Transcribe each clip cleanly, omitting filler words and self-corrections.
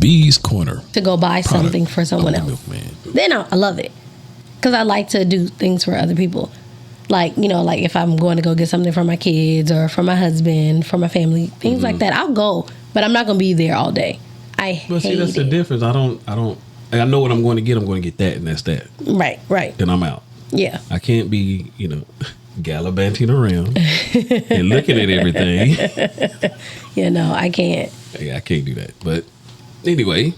B's Corner. To go buy something for someone else. Then I love it. Because I like to do things for other people. Like, you know, like if I'm going to go get something for my kids or for my husband, for my family, things like that, I'll go. But I'm not going to be there all day. But see, that's the difference. I know what I'm going to get. I'm going to get that, and that's that. Right. Then I'm out. Yeah. I can't be, gallivanting around and looking at everything. I can't. Yeah, I can't do that. But anyway,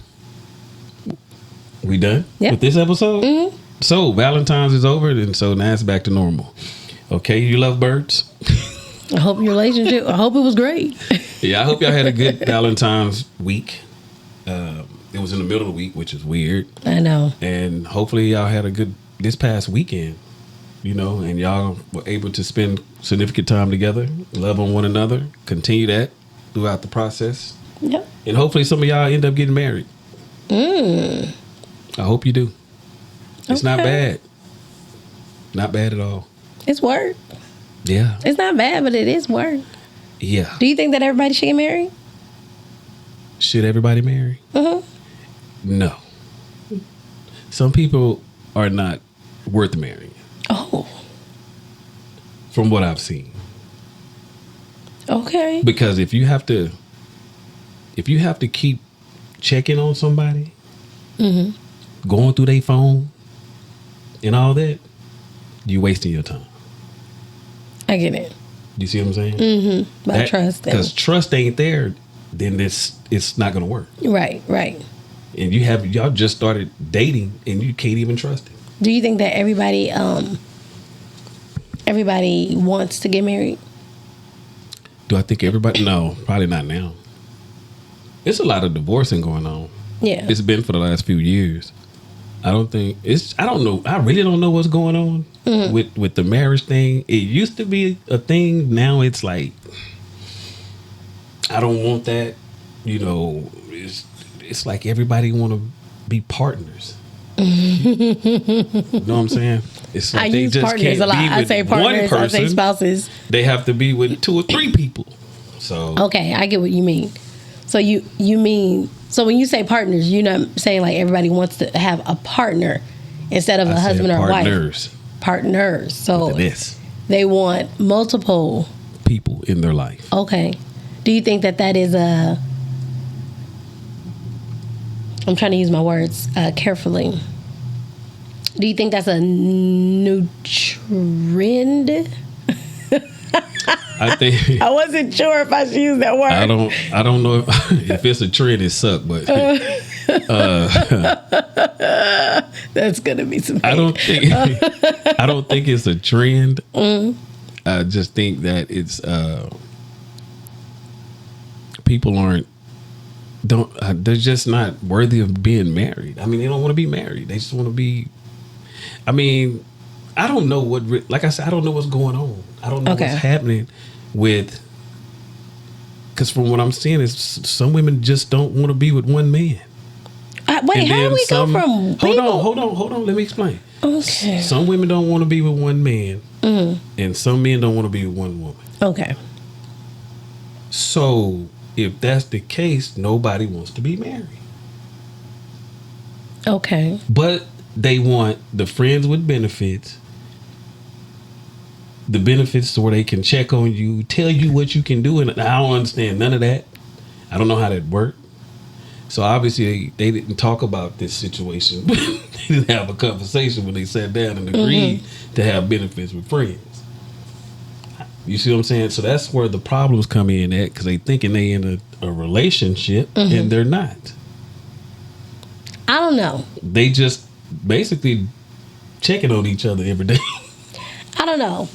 we done with this episode? Mm-hmm. So, Valentine's is over, and so now it's back to normal. Okay, you love birds? I hope your relationship, I hope it was great. Yeah, I hope y'all had a good Valentine's week. It was in the middle of the week, which is weird. I know. And hopefully y'all had a good, this past weekend, and y'all were able to spend significant time together, love on one another, continue that throughout the process. Yep. And hopefully some of y'all end up getting married. I hope you do. It's not bad. Not bad at all. It's work. Yeah. It's not bad, but it is work. Yeah. Do you think that everybody should get married? Should everybody marry? No. Some people are not worth marrying. Oh. From what I've seen. Okay. Because if you have to keep checking on somebody, going through their phone and all that, you're wasting your time. I get it. You see what I'm saying? Mm-hmm. But trust. Because trust ain't there, then it's not going to work. Right. And y'all just started dating and you can't even trust it. Do you think that everybody wants to get married? Do I think everybody? No, probably not now. It's a lot of divorcing going on. Yeah. It's been for the last few years. I don't know. I really don't know what's going on with the marriage thing. It used to be a thing. Now it's like, I don't want that. It's like everybody want to be partners. You know what I'm saying? It's like I they use just partners can't a lot. be I with say one partners. person. I say spouses. They have to be with 2 or 3 people. So okay, I get what you mean. So you mean, so when you say partners, you're not saying like everybody wants to have a partner instead of a husband or wife. Partners. So they want multiple people in their life. Okay. Do you think that is I'm trying to use my words carefully. Do you think that's a new trend? I think I wasn't sure if I should use that word. I don't know if it's a trend. It sucked, but that's gonna be some. I don't think it's a trend. I just think that it's people they're just not worthy of being married. I mean, they don't want to be married. They just want to be. I mean, I don't know like I said, I don't know what's going on. I don't know what's happening with. Because from what I'm seeing is some women just don't want to be with one man. Wait, how do we go from? Hold on. Let me explain. Okay. Some women don't want to be with one man, and some men don't want to be with one woman. Okay. So if that's the case, nobody wants to be married. Okay. But they want the friends with benefits. The benefits to where they can check on you, tell you what you can do. And I don't understand none of that. I don't know how that worked. So obviously they didn't talk about this situation. They didn't have a conversation when they sat down and agreed to have benefits with friends. You see what I'm saying? So that's where the problems come in at, because they thinking they in a relationship and they're not. I don't know. They just basically checking on each other every day. I don't know.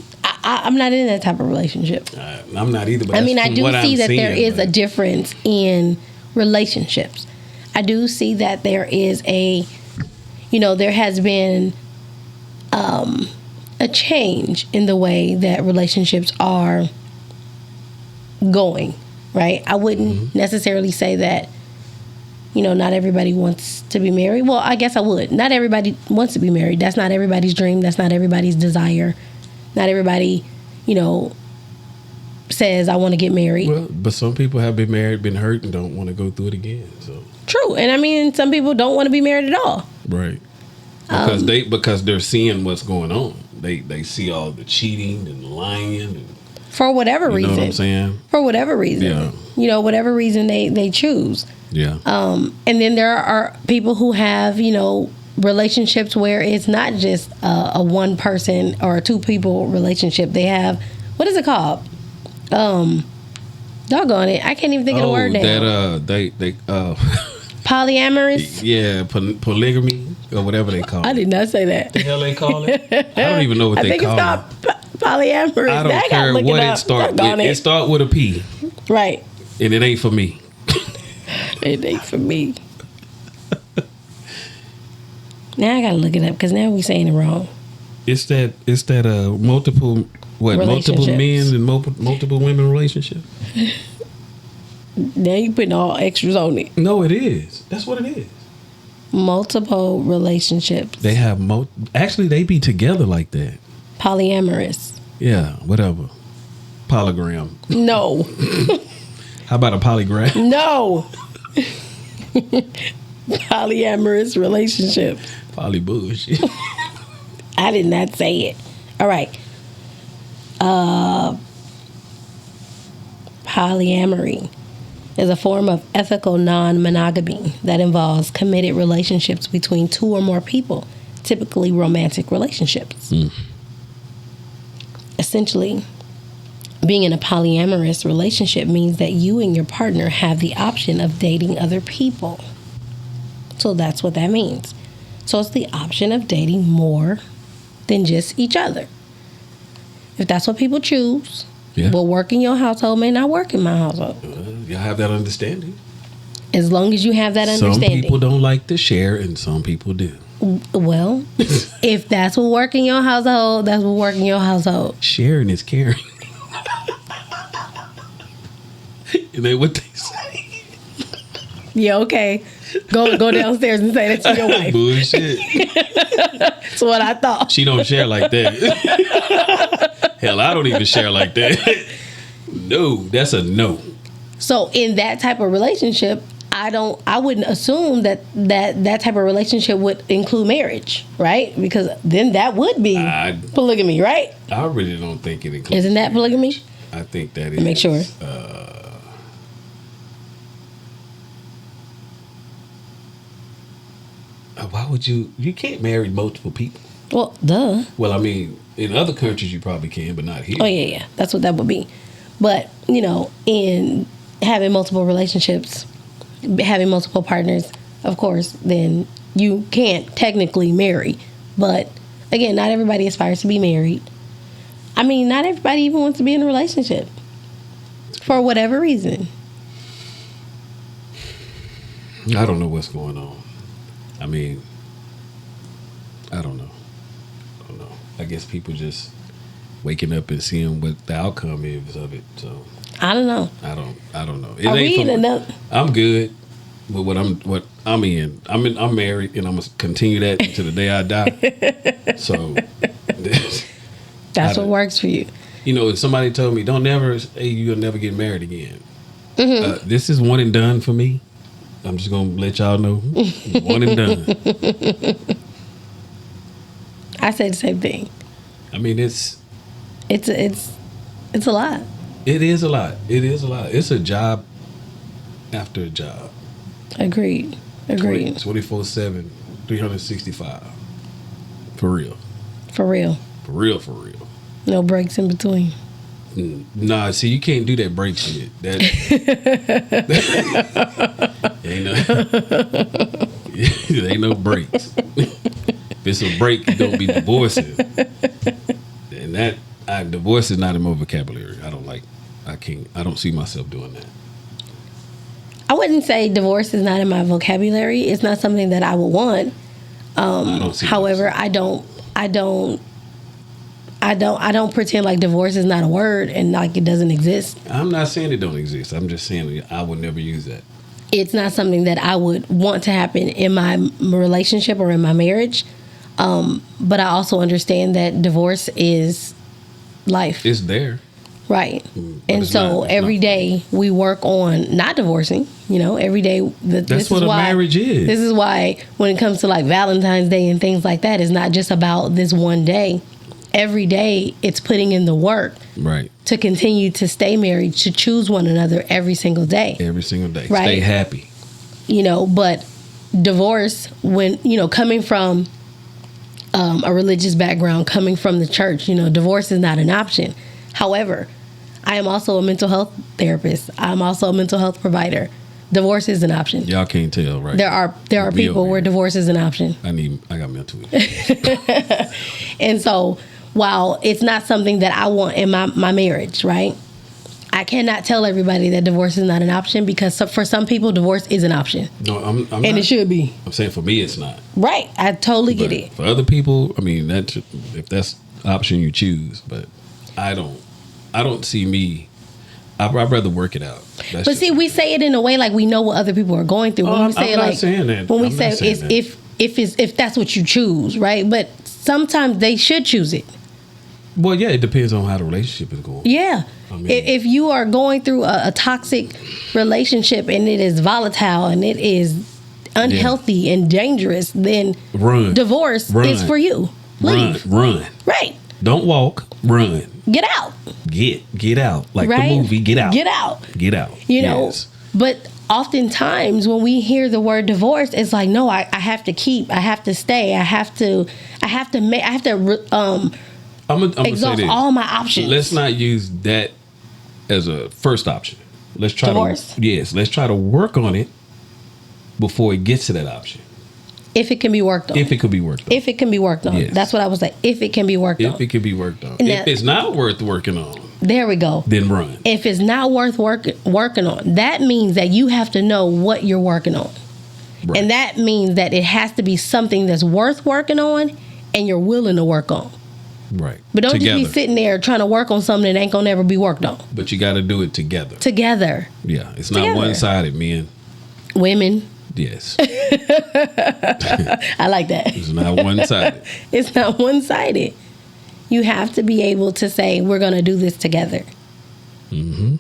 I'm not in that type of relationship. I'm not either. But I mean, I do see that there is a difference in relationships. I do see that there is there has been a change in the way that relationships are going, right? I wouldn't necessarily say that, not everybody wants to be married. Well, I guess I would. Not everybody wants to be married. That's not everybody's dream. That's not everybody's desire. Not everybody, says, I want to get married. Well, but some people have been married, been hurt, and don't want to go through it again. So True. And I mean, some people don't want to be married at all. Right. Because they're seeing what's going on. They see all the cheating and lying and for whatever reason. You know what I'm saying? For whatever reason. Yeah. You know, whatever reason they choose. Yeah. And then there are people who have, you know, relationships where it's not just a one person or a two people relationship. They have, what is it called? Doggone it. I can't even think of the word now. They polyamorous? Yeah, polygamy or whatever they call it. I did not say that. The hell they call it? I don't even know what they call it. I think it's called polyamorous. I don't care what it starts with. It starts with a P. Right. And it ain't for me. It ain't for me. Now I gotta look it up because now we saying it wrong. It's that multiple men and multiple women relationship. Now you putting all extras on it. No, it is. That's what it is. Multiple relationships. They have actually they be together like that. Polyamorous. Yeah, whatever. Polygram. No. How about a polygraph? No. Polyamorous relationship. Poly bullshit. I did not say it. All right. Polyamory is a form of ethical non-monogamy that involves committed relationships between two or more people, typically romantic relationships. Essentially, being in a polyamorous relationship means that you and your partner have the option of dating other people. So that's what that means. So it's the option of dating more than just each other. If that's what people choose, what work in your household may not work in my household. Y'all have that understanding. As long as you have that understanding. Some people don't like to share and some people do. Well, if that's what work in your household, that's what work in your household. Sharing is caring. And then what they say. Yeah, okay. Go downstairs and say that to your wife. Bullshit. That's what I thought. She don't share like that. Hell, I don't even share like that. No, that's a no. So in that type of relationship, I wouldn't assume that type of relationship would include marriage, right? Because then that would be polygamy, right? I really don't think it includes. Isn't that polygamy? I think that is. Make sure. Why would you can't marry multiple people. Well, duh. Well, I mean, in other countries you probably can, but not here. Oh, yeah. That's what that would be. But, you know, in having multiple relationships, having multiple partners, of course, then you can't technically marry. But, again, not everybody aspires to be married. I mean, not everybody even wants to be in a relationship. For whatever reason. I don't know what's going on. I mean, I don't know. I guess people just waking up and seeing what the outcome is of it. So I don't know. I don't know. Are we in enough? I'm good with what I'm in. I'm married and I'm gonna continue that to the day I die. So that's what works for you. You know, if somebody told me, "Don't never, hey, you'll never get married again." This is one and done for me. I'm just gonna let y'all know, one and done. I said the same thing. I mean, it's a lot. It is a lot. It is a lot. It's a job after a job. Agreed. 24/7, 365. For real. For real. For real. No breaks in between. Nah, see, you can't do that break shit. That ain't no breaks. If it's a break, you're gonna be divorcing. And divorce is not in my vocabulary. I don't see myself doing that. I wouldn't say divorce is not in my vocabulary. It's not something that I would want. However, I don't pretend like divorce is not a word and like it doesn't exist. I'm not saying it don't exist. I'm just saying I would never use that. It's not something that I would want to happen in my relationship or in my marriage. But I also understand that divorce is life. It's there. Right. But And it's so not- it's every not. day we work on not divorcing. Every day. This what is a why, marriage is. This is why when it comes to like Valentine's Day and things like that, it's not just about this one day. Every day it's putting in the work Right. to continue to stay married, to choose one another every single day. Every single day. Right. Stay happy. But divorce, when, coming from a religious background, coming from the church, divorce is not an option. However, I am also a mental health therapist. I'm also a mental health provider. Divorce is an option. Y'all can't tell, right? There are We people over where here. divorce is an option. I got mental issues. And so while it's not something that I want in my marriage, right? I cannot tell everybody that divorce is not an option, because for some people, divorce is an option. No, I'm And not, it should be. I'm saying for me, it's not. Right. I totally get But it. for other people, I mean, if that's the option you choose, but I don't see me. I'd rather work it out. That's But see, we say it in a way like we know what other people are going through. When Oh, we say I'm not like, saying that. when we I'm say not saying it's that. if that's what you choose, right? But sometimes they should choose it. Well, yeah, it depends on how the relationship is going. Yeah. I mean- If you are going through a toxic relationship and it is volatile and it is unhealthy and dangerous, then Run. divorce Run. is for you. Leave. Run. Right. Don't walk. Run. Get out. Get out. Like Right. the movie. Get out. Get out. Get out. Yes. But oftentimes when we hear the word divorce, it's like, no, I have to keep, I have to stay, I have to I'm gonna say exhaust this. all my options. Let's not use that as a first option. Let's try Divorce? let's try to work on it before it gets to that option. If it can be worked on. If it could be worked on. If it can be worked on. Yes. That's what I was like. If it can be worked on. If it could be worked on. And If that- it's not worth working on, There we go. then run. If it's not worth working on, that means that you have to know what you're working on. Right. And that means that it has to be something that's worth working on and you're willing to work on. Right. But don't together. just be sitting there trying to work on something that ain't gonna never be worked on. But you got to do it together. Together. Yeah, it's not Together. one-sided, men. Women. Yes, I like that. it's not one-sided. It's not one sided. You have to be able to say, we're going to do this together. Mm-hmm.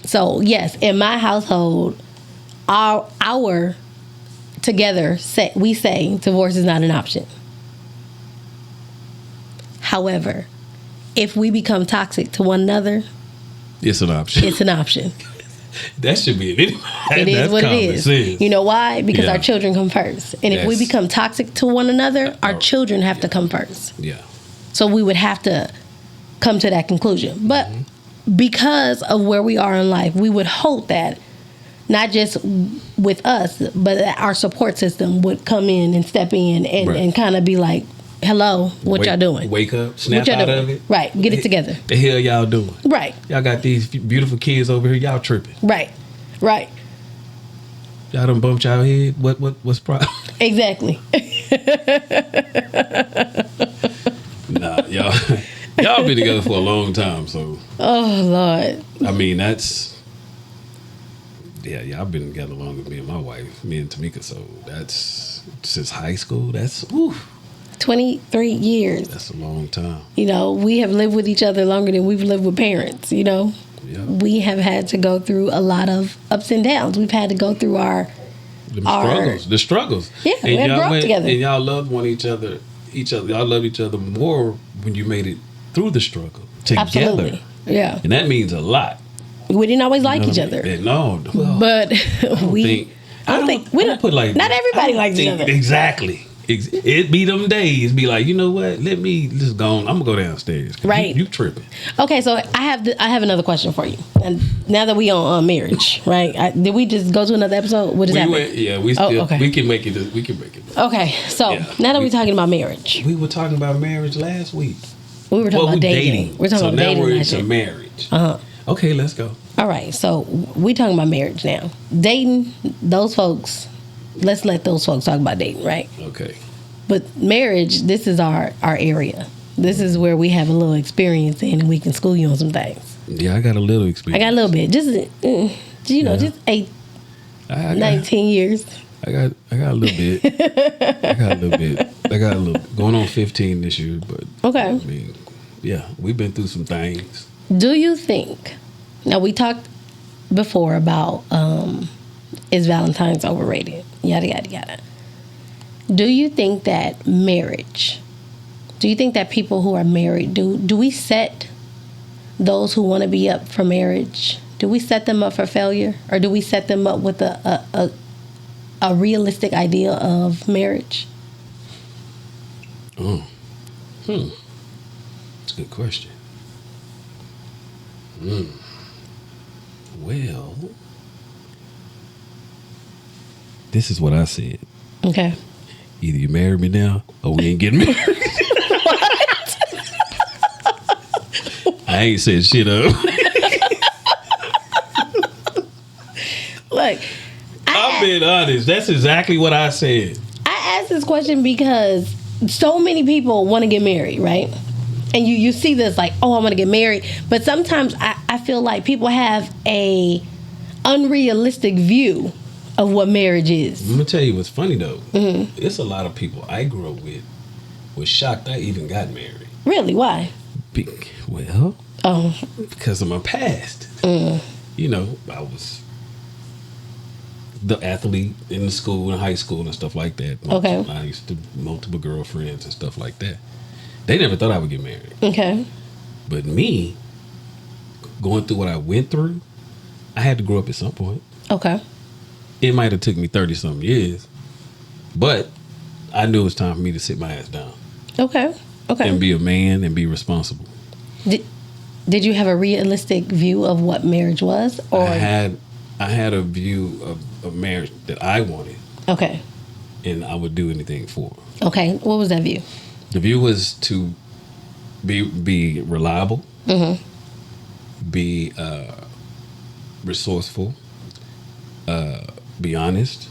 So, yes, in my household, our together, we say divorce is not an option. However, if we become toxic to one another, It's an option. it's an option. That should be it. It is what it is. Sense. You know why? Because Yeah. our children come first. And if we Yes. become toxic to one another, our children have to come first. Yeah. So we would have to come to that conclusion. But because of where we are in life, we would hope that not just with us, but that our support system would come in and step in and, Right. and kind of be like, hello, what y'all doing? Wake up, snap What y'all out doing? of it. Right, get it together. The hell y'all doing? Right, Y'all got these beautiful kids over here. Y'all tripping. right, right. Y'all done bumped y'all head. What's problem? Exactly. Nah, y'all been together for a long time. So Oh, Lord. I mean, y'all been together longer than me and my wife, me and Tamika. So that's since high school. That's 23 years. that's a long time. You know, we have lived with each other longer than we've lived with parents, you know. Yeah, We have had to go through a lot of ups and downs. We've had to go through the struggles. Yeah, we had to grow up together. And y'all loved each other. Y'all loved each other more when you made it through the struggle together. Absolutely. Yeah. And that means a lot. We didn't always like You know each what I other. mean? No, well, But I don't put like not everybody I don't likes each think- other. Exactly. It be them days. Be like, you know what? Let me just go on. I'm gonna go downstairs. 'Cause Right. You tripping? Okay, so I have another question for you. And now that we on marriage, right? Did we just go to another episode? What is that? We Oh, still. okay. We can make it. We can make it. Okay, so Yeah. now that we're talking about marriage, We were talking about marriage last week. we were talking about dating. We're talking so about now dating we're last into year. marriage. Uh-huh. Okay, let's go. All right, so we talking about marriage now. Dating, those folks. Let's let those folks talk about dating, right? Okay. But marriage, this is our area. This is where we have a little experience in, and we can school you on some things. Yeah, I got a little I experience. got a little bit, just Yeah. just I got 19 years. I got a little bit. I got a little going on 15 this year, but Okay. I mean, yeah, we've been through some things. Do you think? Now we talked before about is Valentine's overrated? Yada yada yada. Do you think that marriage? Do you think that people who are married do we set those who want to be up for marriage? Do we set them up for failure, or do we set them up with a realistic idea of marriage? Oh, that's a good question. Well, this is what I said. Okay. Either you marry me now, or we ain't getting married. I ain't said shit up. Look, I'm being honest. That's exactly what I said. I asked this question because so many people want to get married, right? And you see this like, oh, I want to get married. But sometimes I feel like people have a unrealistic view of what marriage is. I'm going to tell you what's funny, though. Mm-hmm. It's a lot of people I grew up with was shocked I even got married. Really? Why? Because of my past. You know, I was the athlete in the school, in high school and stuff like that. Okay. I used to multiple girlfriends and stuff like that. They never thought I would get married. Okay. But me, going through what I went through, I had to grow up at some point. Okay. It might have took me 30-something years, but I knew it was time for me to sit my ass down. Okay. Okay. And be a man and be responsible. Did you have a realistic view of what marriage was? Or I had a view of marriage that I wanted. Okay. And I would do anything for. Okay. What was that view? The view was to be reliable, be resourceful, be honest,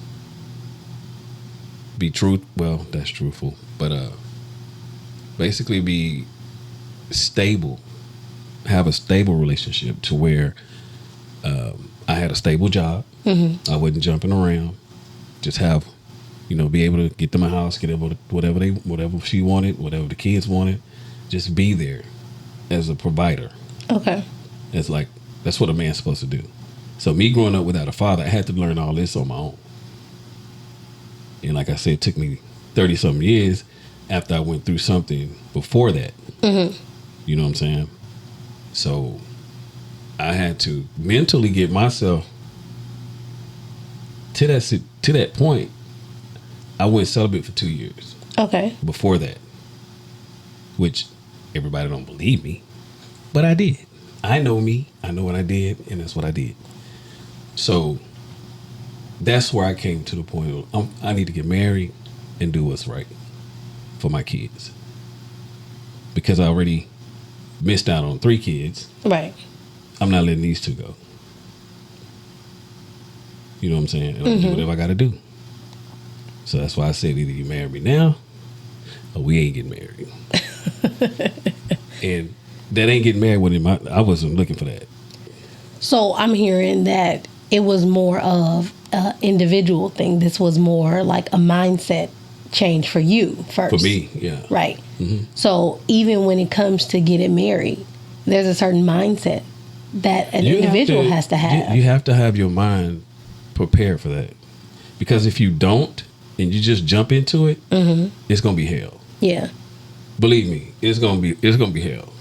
be truth. Well, that's truthful, but basically be stable, have a stable relationship to where I had a stable job. I wasn't jumping around. Just have, be able to get to my house, get able to whatever she wanted, whatever the kids wanted. Just be there as a provider. Okay. That's what a man's supposed to do. So me growing up without a father, I had to learn all this on my own. And like I said, it took me 30-something years after I went through something before that. You know what I'm saying? So I had to mentally get myself to that point. I went celibate for 2 years. Okay. Before that, which everybody don't believe me, but I did. I know me. I know what I did, and that's what I did. So that's where I came to the point of I need to get married and do what's right for my kids, because I already missed out on 3 kids. Right. I'm not letting these 2 go. You know what I'm saying? And I'm gonna do whatever I got to do. So that's why I said either you marry me now or we ain't getting married. And that ain't getting married I wasn't looking for that. So I'm hearing that it was more of an individual thing. This was more like a mindset change for you first. For me, yeah. Right. So even when it comes to getting married, there's a certain mindset that an individual has to have. You have to have your mind prepared for that. Because if you don't, and you just jump into it, it's gonna be hell. Yeah. Believe me, it's gonna be hell.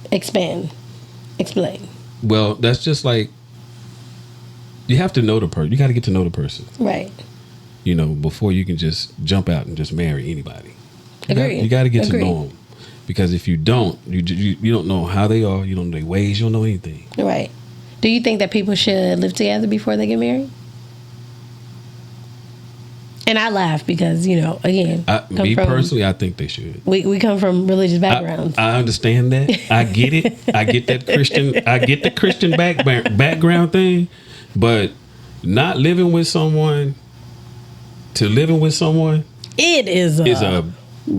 Explain. Well, that's just like you have to know the person. You got to get to know the person, right? Before you can just jump out and just marry anybody. Agreed. You got to get to know them, because if you don't, you don't know how they are. You don't know their ways. You don't know anything. Right. Do you think that people should live together before they get married? And I laugh because, again, personally, I think they should. We come from religious backgrounds. I understand that. I get it. I get that Christian. I get the Christian background thing, but not living with someone to living with someone, it is a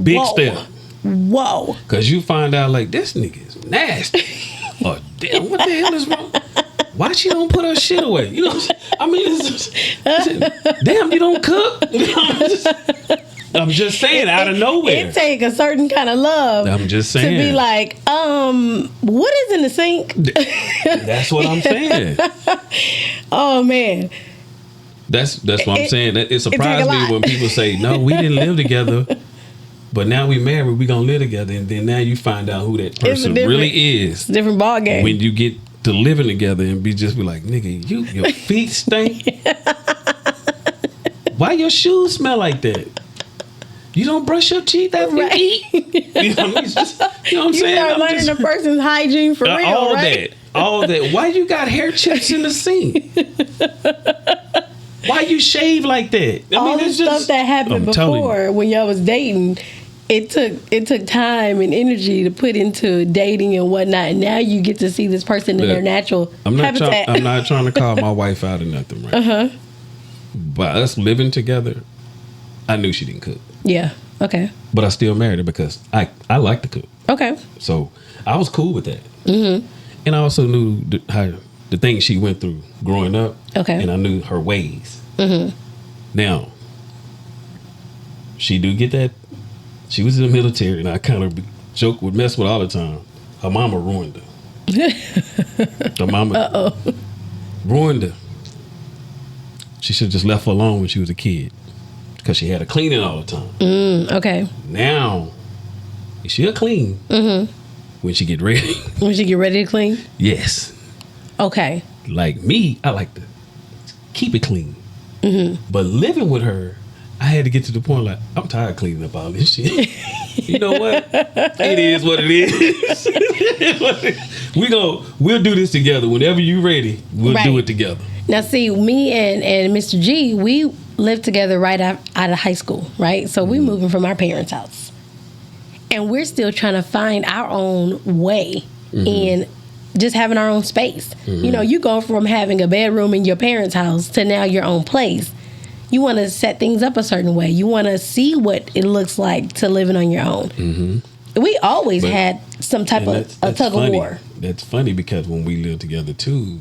big step. Whoa! Because you find out like this nigga is nasty. Oh damn! What the hell is wrong? Why she don't put her shit away? It's just, damn, you don't cook. I'm just saying, out of nowhere. It take a certain kind of love. I'm just saying. To be like, what is in the sink? That's what I'm saying. Oh man. That's what I'm saying. It surprised me when people say, no, we didn't live together, but now we married, we gonna live together, and then now you find out who that person really is. It's a different ball game. When you get to living together and be like, nigga, your feet stink. Why your shoes smell like that? You don't brush your teeth after you eat. You know what I'm saying? You start learning a person's hygiene for real, all right? All that. Why you got hair chips in the sink? Why you shave like that? All the stuff that happened before when y'all was dating, it took time and energy to put into dating and whatnot. And now you get to see this person in their natural habitat. I'm not trying to call my wife out or nothing, right? But us living together, I knew she didn't cook. Yeah. Okay. But I still married her because I like to cook. Okay. So I was cool with that. Mm-hmm. And I also knew the things she went through growing up. Okay. And I knew her ways. Mm-hmm. Now, she do get that. She was in the military, and I kind of mess with all the time. Her mama ruined her. Her mama ruined her. She should have just left her alone when she was a kid. Because she had to clean it all the time. Okay. Now, she'll clean when she get ready. When she get ready to clean? Yes. Okay. Like me, I like to keep it clean. But living with her, I had to get to the point like, I'm tired of cleaning up all this shit. You know what? It is what it is. We'll do this together. Whenever you're ready, we'll do it together. Now, see, me and Mr. G, we lived together right out of high school, right? So we moving from our parents' house. And we're still trying to find our own way in just having our own space. You know, you go from having a bedroom in your parents' house to now your own place. You want to set things up a certain way. You want to see what it looks like to living on your own. We always had some type of a tug of war. That's funny because when we lived together too,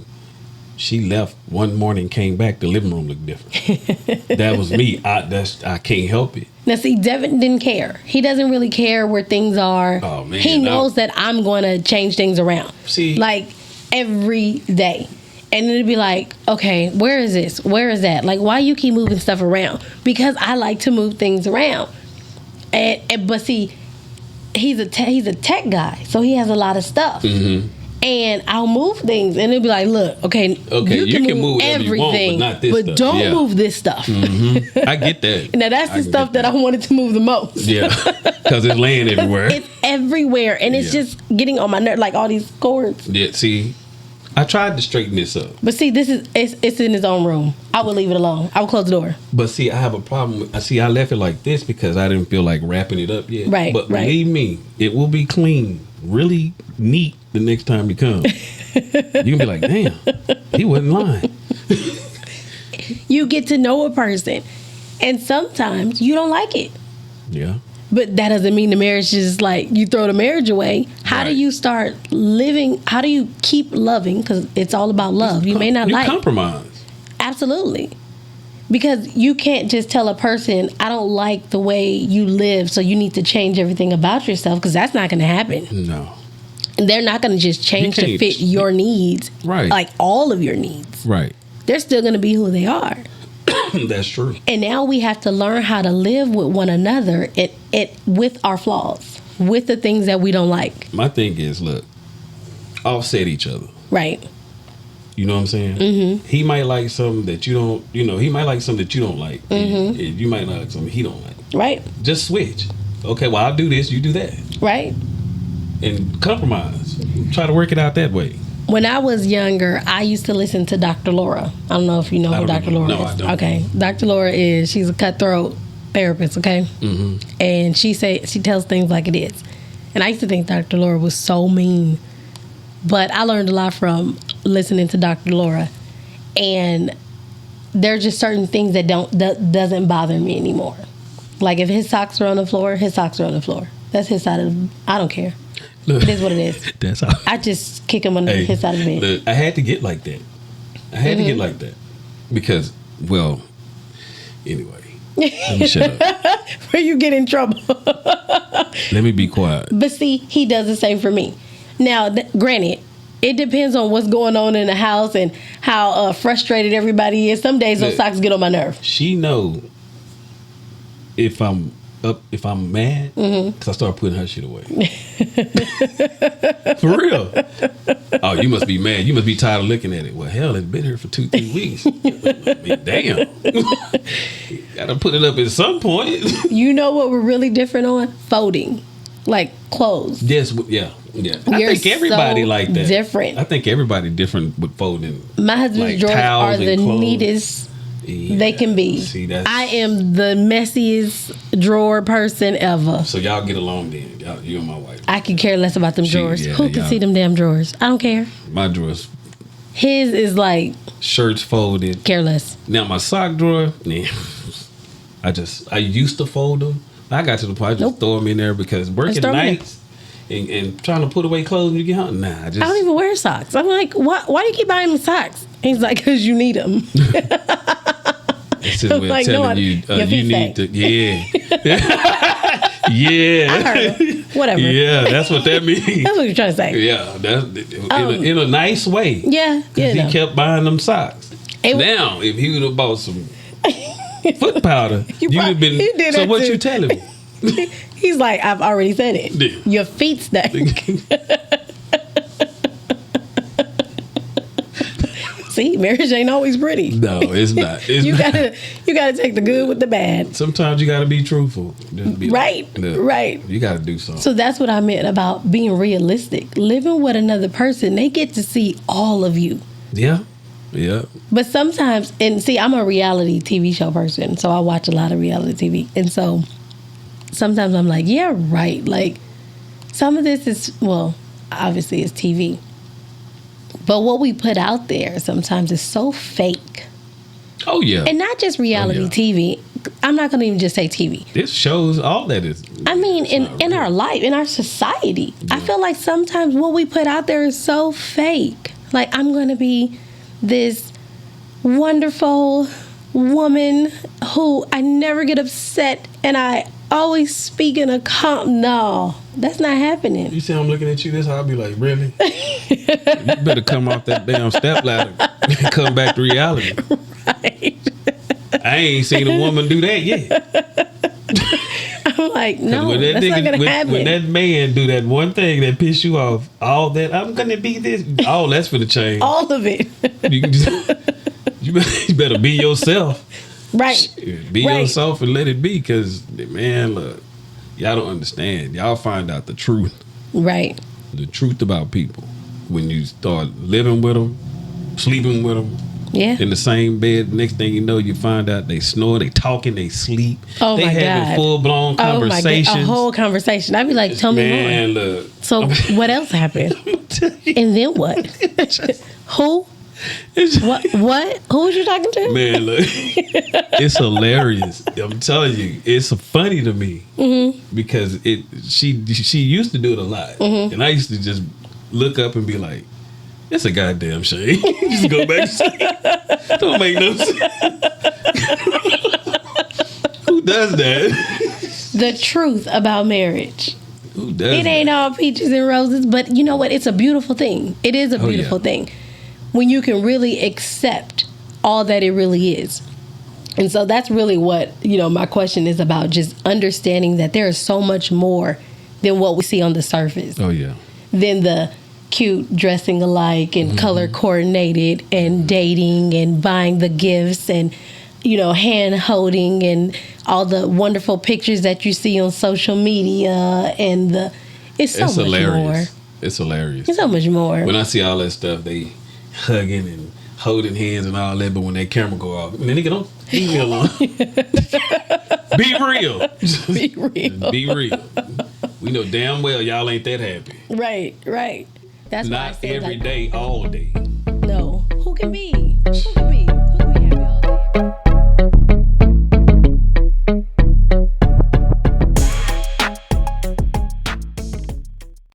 she left one morning, came back, the living room looked different. That was me. I can't help it. Now, see, Devin didn't care. He doesn't really care where things are. Oh, man. He knows that I'm going to change things around. See? Like, every day. And it'd be like, okay, where is this? Where is that? Like, why you keep moving stuff around? Because I like to move things around. But see, he's a tech guy, so he has a lot of stuff. And I'll move things, and it'll be like, look, okay, you can move everything, but not this stuff. Don't move this stuff. I get that. Now, that's the stuff that I wanted to move the most. Yeah, because it's laying everywhere. It's everywhere, and it's just getting on my nerve, like all these cords. Yeah, see, I tried to straighten this up. But see, it's in his own room. I would leave it alone. I would close the door. But see, I have a problem. I left it like this because I didn't feel like wrapping it up yet. Right, but believe me, it will be clean, really neat the next time you come. You can be like, damn, he wasn't lying. You get to know a person, and sometimes you don't like it. Yeah. But that doesn't mean the marriage is like you throw the marriage away. How do you start living? How do you keep loving? Because it's all about love. You may not like compromise. Absolutely. Because you can't just tell a person, I don't like the way you live, so you need to change everything about yourself, because that's not going to happen. No. And they're not going to just change to fit your needs. Right. Like all of your needs. Right. They're still going to be who they are. That's true. And now we have to learn how to live with one another with our flaws, with the things that we don't like. My thing is, look, offset each other. Right. You know what I'm saying? He might like something that you don't, he might like something that you don't like. And you might not like something he don't like. Right. Just switch. Okay, well, I'll do this, you do that. Right. And compromise. Try to work it out that way. When I was younger, I used to listen to Dr. Laura. I don't know if you know who Dr. Laura is. No, I don't. Okay. Dr. Laura she's a cutthroat therapist, okay? And she tells things like it is. And I used to think Dr. Laura was so mean. But I learned a lot from listening to Dr. Laura. And there are just certain things that doesn't bother me anymore. Like if his socks are on the floor, his socks are on the floor. That's his side of I don't care. Look, it is what it is. That's how I just kick him under his side of the bed. Look, I had to get like that. I had to get like that. Because, well, anyway, Let me shut up. Where you get in trouble. Let me be quiet. But see, he does the same for me. Now, granted, it depends on what's going on in the house and how frustrated everybody is. Some days those socks get on my nerve. She know if I'm mad, because I start putting her shit away. For real. Oh, you must be mad. You must be tired of looking at it. Well, hell, it's been here for 2-3 weeks. I mean, damn. Gotta put it up at some point. You know what we're really different on? Folding. Like clothes. Yes, yeah. I think everybody so like that. Different. I think everybody different with folding. My husband's drawers are the clothes. neatest they can be. See, I am the messiest drawer person ever. So y'all get along then. You and my wife. I can care less about them drawers. Who can see them damn drawers? I don't care. My drawers. His is like shirts folded. Careless. Now my sock drawer, man, I used to fold them. I got to the point I just throw them in there because working nights and trying to put away clothes when you get home. Nah, I don't even wear socks. I'm like, why do you keep buying me socks? He's like, because you need them. It's his way of telling you need to, yeah. Yeah. I heard. Whatever. Yeah, that's what that means. That's what you're trying to say. Yeah, that's in a nice way. Yeah, he kept buying them socks. Now, if he would have bought some foot powder, you'd have been. So what you telling me? He's like, I've already said it. Yeah. Your feet stink. See, marriage ain't always pretty. No, it's not. You gotta take the good with the bad. Sometimes you gotta be truthful. Just be right. You gotta do something. So that's what I meant about being realistic. Living with another person, they get to see all of you. Yeah. Yeah. But sometimes, and see, I'm a reality TV show person, so I watch a lot of reality TV. And so sometimes I'm like, yeah, right. Like, some of this is, well, obviously it's TV. But what we put out there sometimes is so fake. Oh, yeah. And not just reality TV. I'm not going to even just say TV. This shows all that is. I mean, in our life, in our society, I feel like sometimes what we put out there is so fake. Like, I'm going to be this wonderful woman who I never get upset and I always speak in a no, that's not happening. You see I'm looking at you this, I'll be like, really? You better come off that damn step ladder and come back to reality. Right. I ain't seen a woman do that yet. I'm like, no, that's not gonna happen. When that man do that one thing that piss you off, all that, I'm gonna be this, all that's for the change. All of it. You better be yourself. Right. Be yourself and let it be, because, man, look, y'all don't understand. Y'all find out the truth. Right. The truth about people when you start living with them, sleeping with them. Yeah. In the same bed. Next thing you know, you find out they snore, they talking, they sleep. Oh, they my having full-blown conversations. Oh, my God. A whole conversation. I'd be like, tell me more. Man, look. So what else happened? And then what? Who? What? Who was you talking to? Man, look. It's hilarious. I'm telling you, it's funny to me. Mm-hmm. Because she used to do it a lot. Mm-hmm. And I used to just look up and be like, it's a goddamn shame. Just go back to sleep. Don't make no sense. Who does that? The truth about marriage. Who does it ain't all peaches and roses, but you know what? It's a beautiful thing. It is a beautiful thing when you can really accept all that it really is. And so that's really what, my question is about, just understanding that there is so much more than what we see on the surface. Oh, yeah. Than the cute dressing alike and color coordinated and dating and buying the gifts and hand holding and all the wonderful pictures that you see on social media and it's so much hilarious. more. It's hilarious. It's so much more. When I see all that stuff, they hugging and holding hands and all that, but when that camera go off, nigga, don't leave me alone. Be real. Be real. Be real. We know damn well y'all ain't that happy. Right. That's not every day, all day. No. Who can be?